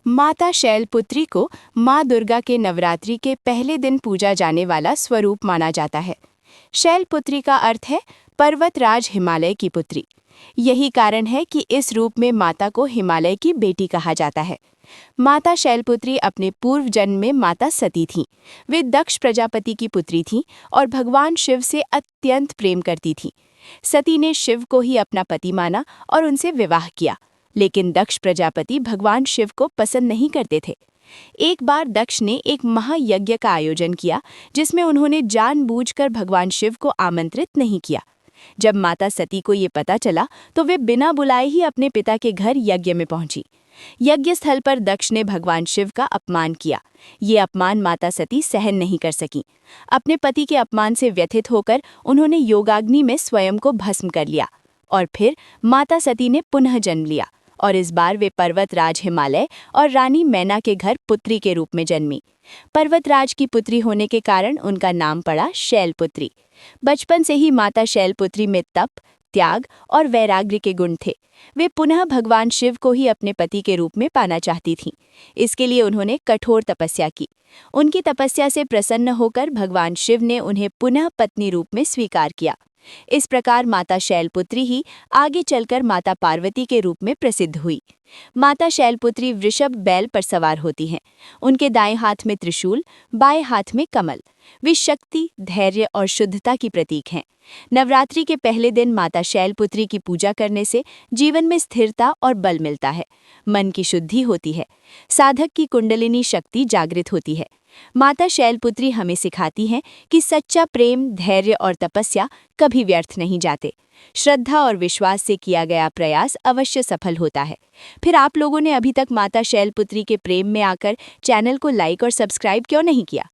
माता शैलपुत्री को माँ दुर्गा के नवरात्रि के पहले दिन पूजा जाने वाला स्वरूप माना जाता है। शैलपुत्री का अर्थ है पर्वतराज हिमालय की पुत्री। यही कारण है कि इस रूप में माता को हिमालय की बेटी कहा जाता है। माता शैलपुत्री अपने पूर्व जन्म में माता सती थीं। वे दक्ष प्रजापति की पुत्री थीं और भगवान शिव से अत्यंत प्रेम करती थीं। सती ने शिव को ही अपना पति माना और उनसे विवाह किया, लेकिन दक्ष प्रजापति भगवान शिव को पसंद नहीं करते थे। एक बार दक्ष ने एक महायज्ञ का आयोजन किया, जिसमें उन्होंने जानबूझकर भगवान शिव को आमंत्रित नहीं किया। जब माता सती को ये पता चला तो वे बिना बुलाए ही अपने पिता के घर यज्ञ में पहुंची। यज्ञ स्थल पर दक्ष ने भगवान शिव का अपमान किया। ये अपमान माता सती सहन नहीं कर सकीं। अपने पति के अपमान से व्यथित होकर उन्होंने योगाग्नि में स्वयं को भस्म कर लिया और फिर माता सती ने पुनः जन्म लिया और इस बार वे पर्वतराज हिमालय और रानी मैना के घर पुत्री के रूप में जन्मी। पर्वतराज की पुत्री होने के कारण उनका नाम पड़ा शैलपुत्री। बचपन से ही माता शैलपुत्री में तप, त्याग और वैराग्य के गुण थे। वे पुनः भगवान शिव को ही अपने पति के रूप में पाना चाहती थीं। इसके लिए उन्होंने कठोर तपस्या की। उनकी तपस्या से प्रसन्न होकर भगवान शिव ने उन्हें पुनः पत्नी रूप में स्वीकार किया। इस प्रकार माता शैलपुत्री ही आगे चलकर माता पार्वती के रूप में प्रसिद्ध हुई। माता शैलपुत्री वृषभ बैल पर सवार होती हैं। उनके दाएं हाथ में त्रिशूल, बाएं हाथ में कमल। वे शक्ति, धैर्य और शुद्धता की प्रतीक हैं। नवरात्रि के पहले दिन माता शैलपुत्री की पूजा करने से जीवन में स्थिरता और बल मिलता है। मन की शुद्धि होती है। साधक की कुंडलिनी शक्ति जागृत होती है। माता शैलपुत्री हमें सिखाती हैं कि सच्चा प्रेम, धैर्य और तपस्या कभी व्यर्थ नहीं जाते। श्रद्धा और विश्वास से किया गया प्रयास अवश्य सफल होता है। फिर आप लोगों ने अभी तक माता शैलपुत्री के प्रेम में आकर चैनल को लाइक और सब्सक्राइब क्यों नहीं किया?